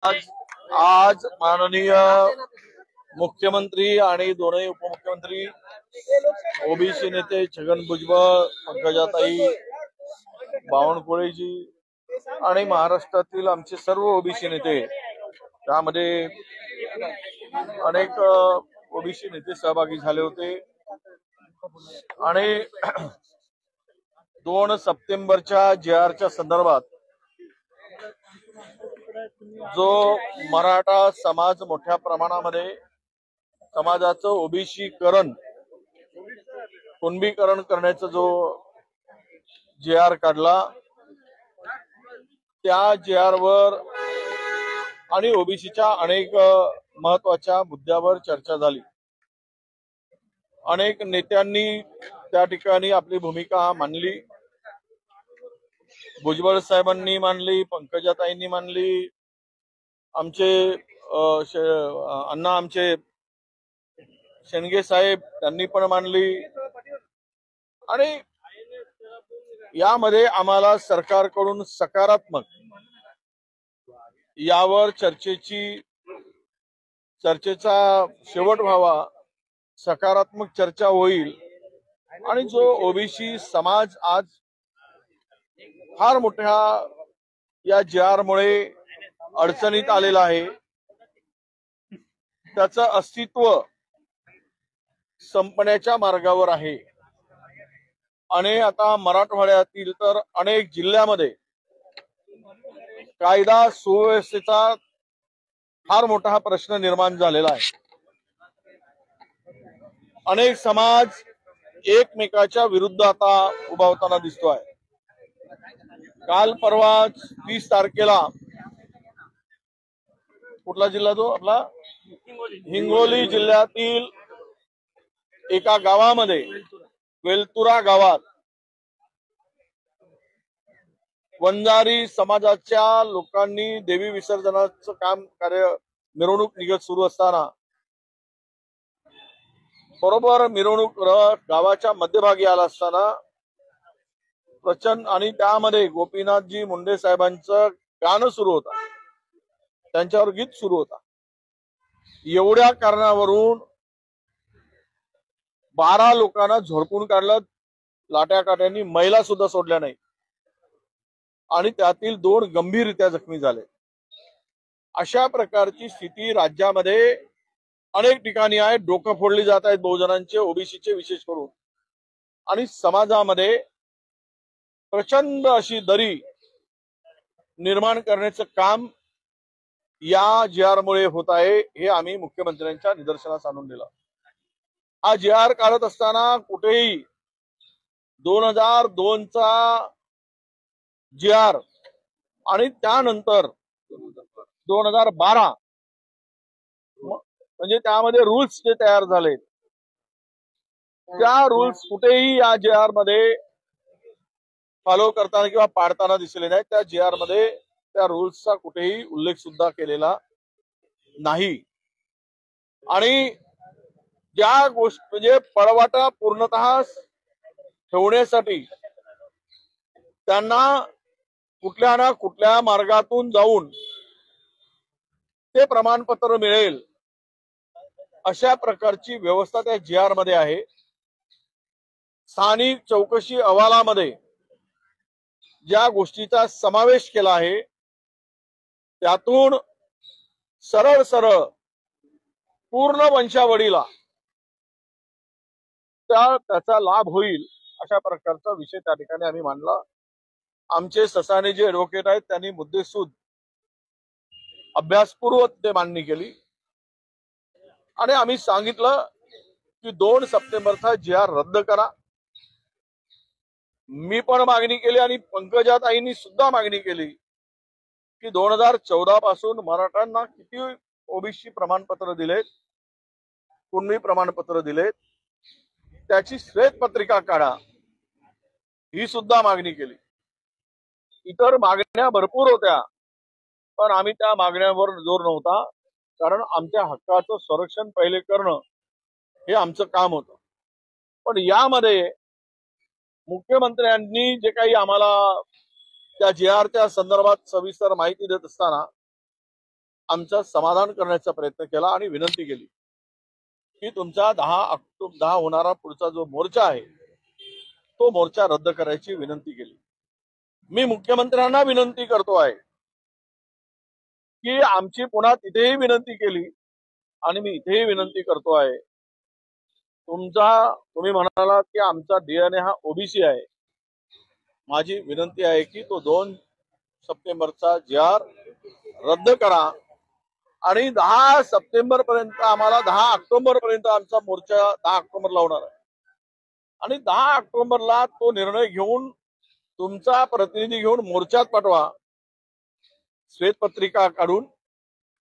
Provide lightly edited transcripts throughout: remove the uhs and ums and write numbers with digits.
आज आज माननीय मुख्यमंत्री आणि दोन्ही उपमुख्यमंत्री ओबीसी नेते छगन भुजबळ, पंकजाताई, बावनकुळेजी आणि महाराष्ट्रातील आमचे सर्व ओबीसी नेते, त्यामध्ये अनेक ओबीसी नेते सहभागी झाले होते आणि 2 सप्टेंबरच्या JRच्या संदर्भात जो मराठा समाज मोठ्या प्रमाणामध्ये समाजाचं ओबीसीकरण, कुणबीकरण करण्याचा जो JR काढला, त्या JR वर आणि ओबीसीच्या अनेक महत्वाच्या मुद्द्यावर चर्चा झाली। अनेक नेत्यांनी त्या ठिकाणी आपली भूमिका मांडली। भुजबळ साहेबांनी मांडली, पंकजाताईंनी मांडली, आमचे अण्णा आमचे शेंडगे साहेब त्यांनी पण मांडली। आणि यामध्ये आम्हाला सरकारकडून सकारात्मक यावर चर्चेचा शेवट व्हावा, सकारात्मक चर्चा होईल आणि जो ओबीसी समाज आज फार मोठ्या या JR मुळे अडचणीत आलेला आहे, त्याचं अस्तित्व संपण्याच्या मार्गावर आहे। आणि आता मराठवाड्यातील तर अनेक जिल्ह्यामध्ये कायदा सुव्यवस्थेचा फार मोठा प्रश्न निर्माण झालेला आहे। अनेक समाज एकमेकाच्या विरुद्ध आता उभा होताना दिसतोय। काल परवा 30 तारखेला कुठला जिल्हा तो आपला हिंगोली जिल्ह्यातील एका गावामध्ये, वेलतुरा गावात, वंजारी समाजाच्या लोकांनी देवी विसर्जनाचं कार्य मिरवणूक निघत सुरू असताना बरोबर मिरवणूक गावाच्या मध्यभागी आला असताना प्रचंड आणि त्यामध्ये गोपीनाथजी मुंडे साहेबांचं गाणं सुरू होतं, त्यांच्यावर गीत सुरू होता। एवढ्या कारणावरून 12 लोकांना झोडपून काढलं, लाट्या काट्यांनी, महिला सुद्धा सोडल्या नाही आणि त्यातील 2 गंभीररित्या जखमी झाले। अशा प्रकारची स्थिती राज्यामध्ये अनेक ठिकाणी आहे। डोकं फोडली जात आहेत बहुजनांचे, ओबीसीचे विशेष करून, आणि समाजामध्ये प्रचंड अशी दरी निर्माण करण्याचं काम या JR मुळे होत आहे, हे आम्ही मुख्यमंत्र्यांच्या निदर्शनास आणून दिलं। हा JR काढत असताना कुठेही 2002चा JR आणि त्यानंतर 2012 म्हणजे त्यामध्ये रूल्स जे तयार झाले, त्या रूल्स कुठेही या JR मध्ये फॉलो करताना किंवा पाळताना दिसले नाही। त्या JR मध्ये त्या रूल्सचा कुठेही उल्लेख सुद्धा केलेला नाही। आणि ज्या गोष्टी म्हणजे पळवाटा पूर्णतः ठेवण्यासाठी त्यांना कुठल्या ना कुठल्या मार्गातून जाऊन ते प्रमाणपत्र मिळेल अशा प्रकारची व्यवस्था त्या JR मध्ये आहे। स्थानिक चौकशी अहवालामध्ये ज्या गोष्टीचा समावेश केला आहे, त्यातून सरळ सरळ पूर्ण वंशावळीला त्याचा लाभ होईल अशा प्रकारचा विषय त्या ठिकाणी आम्ही मांडला। आमचे ससाने जे ऍडव्होकेट आहेत त्यांनी मुद्देसूद अभ्यासपूर्वक ते मांडणी केली आणि आम्ही सांगितलं की 2 सप्टेंबरचा JR रद्द करा। मी पण मागणी केली आणि पंकजाताईंनी सुद्धा मागणी केली की 2014 पासून मराठ्यांना किती ओबीसी प्रमाणपत्र दिलेत, कुणबी प्रमाणपत्र दिलेत, त्याची श्वेतपत्रिका काढा, ही सुद्धा मागणी केली। इतर मागण्या भरपूर होत्या, पण आम्ही त्या मागण्यांवर जोर नव्हता, कारण आमच्या हक्काचं संरक्षण पहिले करणं हे आमचं काम होतं। पण यामध्ये मुख्यमंत्र्यांनी जे काही आम्हाला त्या JRच्या संदर्भात सविस्तर माहिती देत असताना आमचं समाधान करण्याचा प्रयत्न केला आणि विनंती केली की तुमचा 10 होणारा पुढचा जो मोर्चा आहे तो मोर्चा रद्द करायची विनंती केली। मी मुख्यमंत्र्यांना विनंती करतो आहे की आमची पुन्हा तिथेही विनंती केली आणि मी इथेही विनंती करतो आहे, तुम्ही म्हणालात की आमचा डीएनए हा ओबीसी आहे। माझी विनंती आहे की तो 2 सप्टेंबरचा जी.आर. रद्द करा आणि 10 सप्टेंबर पर्यंत आम्हाला 10 ऑक्टोबर पर्यंत आमचा मोर्चा 10 ऑक्टोबरला होणार आहे आणि 10 ऑक्टोबरला तो निर्णय घेऊन तुमचा प्रतिनिधी घेऊन मोर्चात पाठवा श्वेतपत्रिका काढून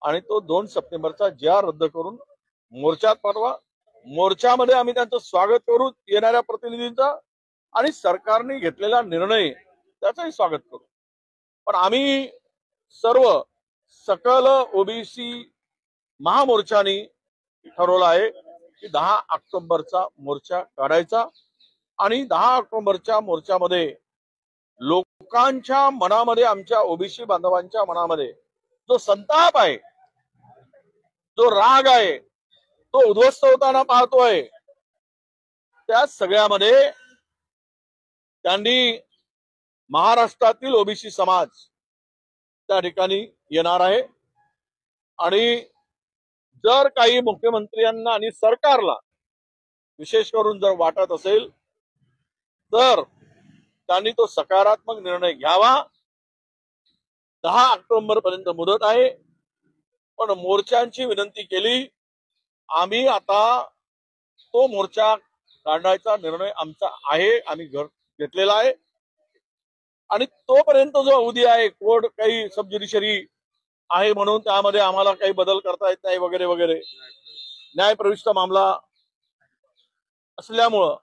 आणि तो 2 सप्टेंबरचा जी.आर. रद्द करून मोर्चात पाठवा। मोर्चामध्ये आम्ही त्यांचं स्वागत करू येणाऱ्या प्रतिनिधींचं आणि सरकारने घेतलेला निर्णय त्याचंही स्वागत करू। पण आम्ही सर्व सकल ओबीसी महामोर्चानी ठरवलं आहे की 10 ऑक्टोबरचा मोर्चा काढायचा आणि 10 ऑक्टोबरच्या मोर्चामध्ये लोकांच्या मनामध्ये आमच्या ओबीसी बांधवांच्या मनामध्ये जो संताप आहे, जो राग आहे, तो उद्ध्वस्त होताना पाहतोय, त्या सगळ्यामध्ये त्यांनी महाराष्ट्रातील ओबीसी समाज त्या ठिकाणी येणार आहे आणि जर काही मुख्यमंत्र्यांना आणि सरकारला विशेष करून जर वाटत असेल तर त्यांनी तो सकारात्मक निर्णय घ्यावा। 10 ऑक्टोबर पर्यंत मुदत आहे, पण मोर्चांची विनंती केली। आम्ही आता तो मोर्चा काढण्याचा निर्णय आमचा आहे, आम्ही घेतलेला आहे आणि तोपर्यंत जो अवधी आहे, कोर्ट काही सब ज्युडिशरी आहे म्हणून त्यामध्ये आम्हाला काही बदल करता येत नाही वगैरे वगैरे, न्यायप्रविष्ट मामला असल्यामुळं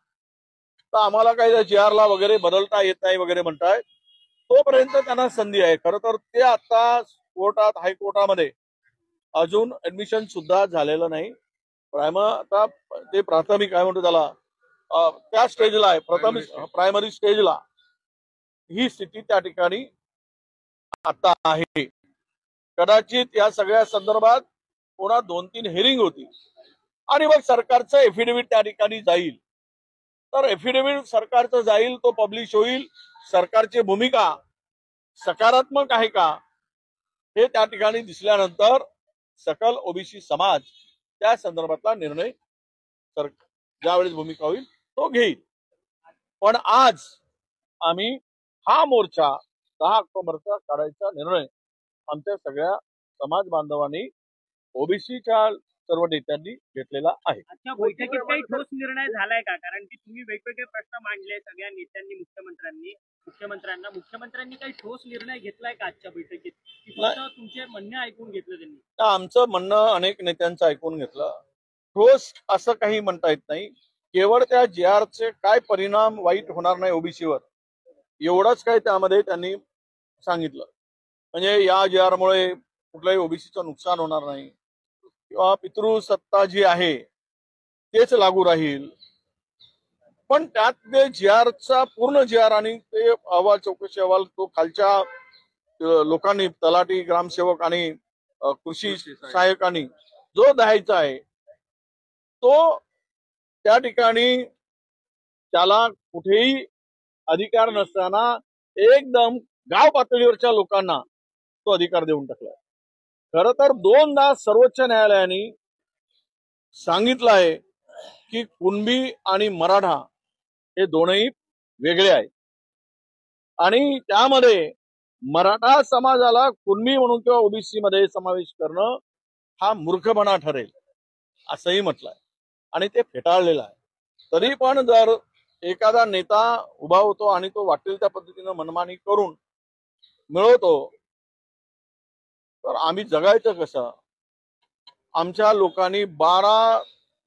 तर आम्हाला काही जी.आर.ला वगैरे बदलता येत नाही वगैरे म्हणताय, तोपर्यंत त्यांना संधी आहे। खरं तर ते आता कोर्टात हायकोर्टामध्ये अजून ऍडमिशन सुद्धा झालेलं नाही। आता ते प्राथमिक काय म्हणतो त्याला त्या स्टेजला आहे, प्रायमरी स्टेजला ही स्थिती त्या ठिकाणी आता आहे। कदाचित या सगळ्या संदर्भात पुन्हा 2-3 हिअरिंग होती आणि मग सरकारचं एफिडेव्हिट त्या ठिकाणी जाईल। तर एफिडेव्हिट सरकारचं जाईल, तो पब्लिश होईल। सरकारची भूमिका सकारात्मक आहे का हे त्या ठिकाणी दिसल्यानंतर सकल ओबीसी समाज त्या संदर्भातला निर्णय ज्यावेळेस भूमिका होईल तो घेईल। पण आज आम्ही हा मोर्चा 10 ऑक्टोबरचा काढायचा निर्णय आमच्या सगळ्या समाज बांधवांनी ओबीसीच्या सर्व नेत्यांनी घेतलेला आहे। आजच्या बैठकीत काही ठोस निर्णय झालाय का? कारण की तुम्ही वेगवेगळे प्रश्न मांडले सगळ्या नेत्यांनी, मुख्यमंत्र्यांनी काही ठोस निर्णय घेतलाय का आजच्या बैठकीत? तुमचे म्हणणे ऐकून घेतलं त्यांनी? आमचं म्हणणं अनेक नेत्यांचं ऐकून घेतलं। ठोस असं काही म्हणता येत नाही, केवळ त्या जी.आरचे काय परिणाम वाईट होणार नाही ओबीसीवर एवढंच काय त्यामध्ये त्यांनी सांगितलं। म्हणजे या जी.आरमुळे कुठल्याही ओबीसीचं नुकसान होणार नाही किंवा पितृसत्ता जी आहे तेच लागू राहील। पण त्यात ते जी.आरचा पूर्ण जी.आर आणि ते अहवाल, चौकशी अहवाल तो खालच्या लोकांनी, तलाठी, ग्रामसेवक आणि कृषी सहाय्यकांनी जो द्यायचा आहे तो त्या ठिकाणी त्याला कुठेही अधिकार नसताना एकदम गाव पातळीवरच्या लोकांना तो अधिकार देऊन टाकला। खरं तर 2दा सर्वोच्च न्यायालयाने सांगितलं आहे की कुणबी आणि मराठा हे दोनही वेगळे आहेत आणि त्यामध्ये मराठा समाजाला कुणबी म्हणून किंवा ओबीसी मध्ये समावेश करणं हा मूर्खपणा ठरेल असंही म्हटलंय आणि ते फेटाळलेलं आहे। तरी पण जर एखादा नेता उभा होतो आणि तो वाटेल त्या पद्धतीनं मनमानी करून मिळवतो तर आम्ही जगायचं कसं? आमच्या लोकांनी 12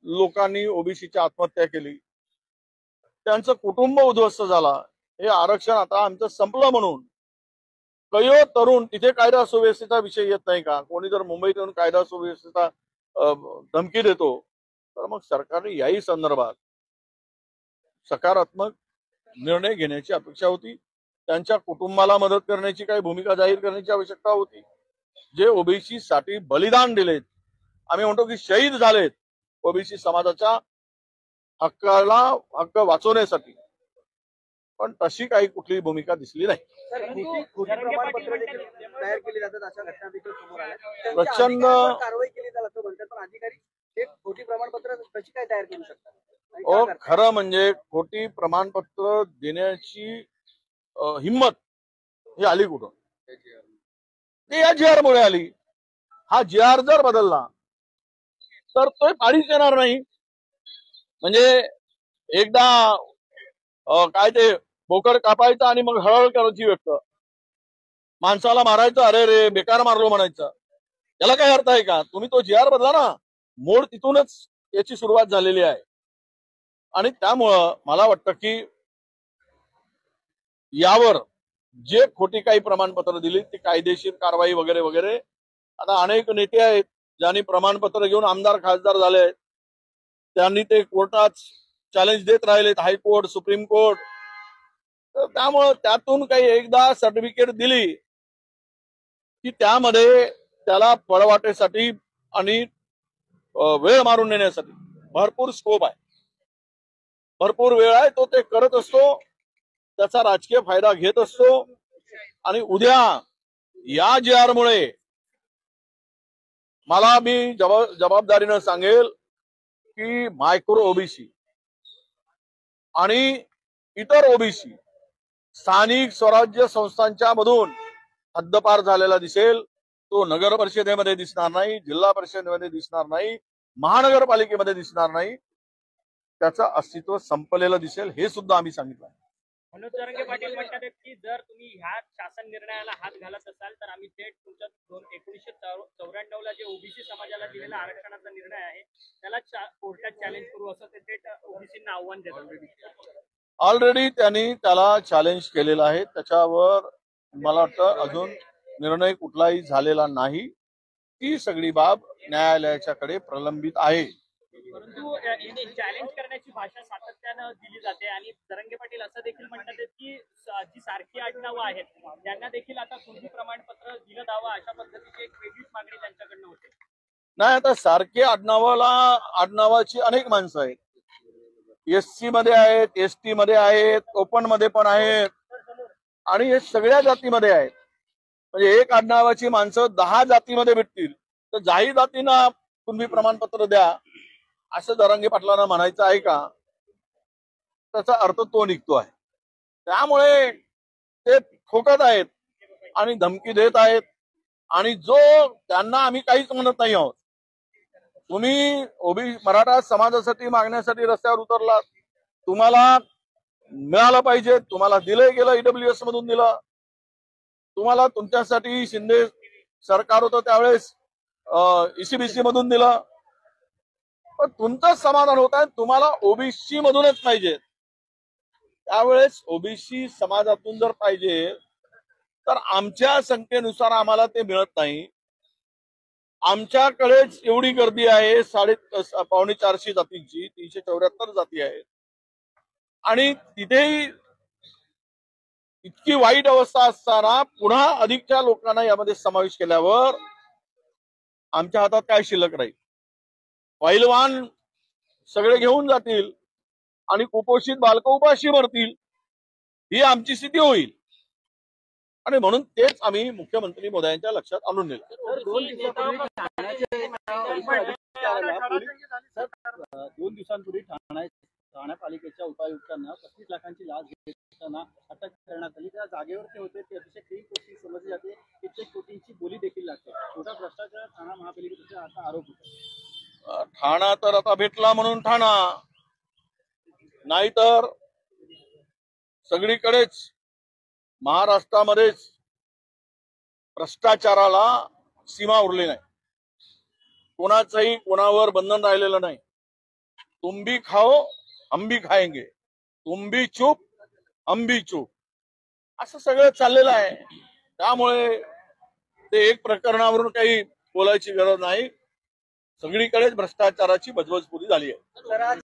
लोकांनी ओबीसीची आत्महत्या केली, त्यांचं कुटुंब उद्ध्वस्त झाला। हे आरक्षण आता आमचं संपलं म्हणून कयो तरुण तिथे कायदा सुव्यवस्थेचा विषय येत नाही का? कोणी जर मुंबईत येऊन कायदा सुव्यवस्थेचा धमकी देतो तर मग सरकारने याही संदर्भात सकारात्मक निर्णय घेण्याची अपेक्षा होती। त्यांच्या कुटुंबाला मदत करण्याची काही भूमिका जाहीर करण्याची आवश्यकता होती। जे ओबीसी साठी बलिदान दिलेत, आम्ही म्हणतो की शहीद झालेत ओबीसी समाजाच्या हक्क वाचवण्यासाठी, पण तशी काही कुठली भूमिका दिसली नाही. खोटी प्रमाणपत्र देखील तयार केली जातात अशा घटना देखील समोर आल्या. प्रचंड कारवाई केली जाईल असं म्हणतात, पण अधिकारी हे खोटी प्रमाणपत्र कशी काय तयार करू शकतात? खरं म्हणजे खोटी प्रमाणपत्र देण्याची हिंमत ही आली कुठून? ती या जी आर मुळे आली. हा जी आर जर बदलला तर तो पाळीच येणार नाही. म्हणजे एकदा काय ते बोकड कापायचं आणि मग हळहळ करायची व्यक्त, माणसाला मारायचं, अरे रे बेकार मारलो म्हणायचं, याला काय अर्थ आहे का? तुम्ही तो जी आर बदला ना. मूळ तिथूनच याची सुरुवात झालेली आहे. आणि त्यामुळं मला वाटतं की यावर जे खोटी काही प्रमाणपत्र दिली ती कायदेशीर कारवाई वगैरे वगैरे. आता अनेक नेते आहेत ज्यांनी प्रमाणपत्र घेऊन आमदार खासदार झाले आहेत, त्यांनी ते कोर्टात चॅलेंज देत राहिलेत, हायकोर्ट, सुप्रीम कोर्ट. तर त्यामुळं त्यातून काही एकदा सर्टिफिकेट दिली की त्यामध्ये त्याला पळवाटेसाठी आणि वेळ मारून नेण्यासाठी भरपूर स्कोप आहे, भरपूर वेळ आहे. तो ते करत असतो, त्याचा राजकीय फायदा घेत असतो. आणि उद्या या जी आर मुळे मी जबाबदारीनं सांगेल की मायक्रो ओबीसी आणि इतर ओबीसी स्थानिक स्वराज्य संस्थांच्या मधून हद्दपार झालेला दिसेल. तो नगर परिषदेमध्ये दिसणार नाही, जिल्हा परिषदेमध्ये दिसणार नाही, महानगरपालिकेमध्ये दिसणार नाही. त्याचं अस्तित्व संपलेलं दिसेल, हे सुद्धा आम्ही सांगितलं. मनोज जरांगे पाटील म्हणतात की जर तुम्ही ह्या शासन निर्णयाला हात घालत असाल तर आम्ही थेट तुमच्या 1994 ला जे ओबीसी समाजाला दिलेला आरक्षणाचा निर्णय आहे त्याला कोर्टात चॅलेंज करू, असं ते थेट ओबीसींना आव्हान देतात. ऑलरेडी त्यांनी त्याला चॅलेंज केलेलं आहे. त्याच्यावर मला वाटतं अजून निर्णय कुठलाही झालेला नाही. ती सगळी बाब न्यायालयाच्याकडे प्रलंबित आहे. परंतु चॅलेंज करण्याची भाषा सातत्यानं दिली जाते आणि जरांगे पाटील असं देखील म्हणतात की जी सारखी आडनावं आहेत त्यांना देखील आता कुणबी प्रमाणपत्र दिलं जावं, अशा पद्धतीची एक वेगळीच मागणी त्यांच्याकडनं होते. नाही, आता सारखे आडनावाची अनेक माणसं आहेत. एससी मध्ये आहेत, एसटी मध्ये आहेत, ओपन मध्ये पण आहेत आणि हे सगळ्या जातीमध्ये आहेत. म्हणजे एक आडनावाची माणसं 10 जातीमध्ये भेटतील तर 10 जातींना कुणबी प्रमाणपत्र द्या असं जरांगे पाटलांना म्हणायचं आहे का? त्याचा अर्थ तो निघतो आहे. त्यामुळे ते ठोकत आहेत आणि धमकी देत आहेत. आणि त्यांना आम्ही काहीच म्हणत नाही आहोत. तुम्ही मराठा समाजासाठी मागण्यासाठी रस्त्यावर उतरलात, तुम्हाला मिळालं पाहिजे, तुम्हाला दिलं गेलं, ईडब्ल्यूएस मधून दिलं. तुम्हाला तुमच्यासाठी शिंदे सरकार होतं त्यावेळेस ईसीबीसी मधून दिलं. पण तुमचं समाधान होत आहे, तुम्हाला ओबीसी मधूनच पाहिजे. त्यावेळेस ओबीसी समाजातून जर पाहिजे तर आमच्या संख्येनुसार आम्हाला ते मिळत नाही. आमच्याकडेच एवढी गर्दी आहे, 450 जातींची, 374 जाती आहेत आणि तिथेही इतकी वाईट अवस्था असताना पुन्हा अधिकच्या लोकांना यामध्ये समावेश केल्यावर आमच्या हातात काय शिल्लक राहील? पहिलवान सगळे घेऊन जातील आणि कुपोषित बालकं उपाशी मरतील, ही आमची स्थिती होईल. आणि म्हणून तेच आम्ही मुख्यमंत्री मोदयांच्या लक्षात आणून दिलं. 2 दिवसांपूर्वी ठाणे पालिकेच्या उपायुक्तांना 35 लाखांची लाच घेताना अटक करण्यात आली. त्या जागेवर ते होते, ते अतिशय क्लीन गोष्टी समजली जाते. कित्येक कोटींची बोली देखील लागते. छोटा भ्रष्टाचार ठाणा महापालिकेचा असा आरोप होता. ठाणा तर आता भेटला म्हणून ठाणा, नाहीतर सगळीकडेच महाराष्ट्रामध्येच भ्रष्टाचाराला सीमा उरली नाही. कोणाचंही कोणावर बंधन राहिलेलं नाही. तुम भी खाओ हम भी खाएंगे, तुम भी चूप हम भी चूप, असं सगळं चाललेलं आहे. त्यामुळे ते एक प्रकरणावरून काही बोलायची गरज नाही. सगळीकडेच भ्रष्टाचाराची बजबजपुरी झाली आहे.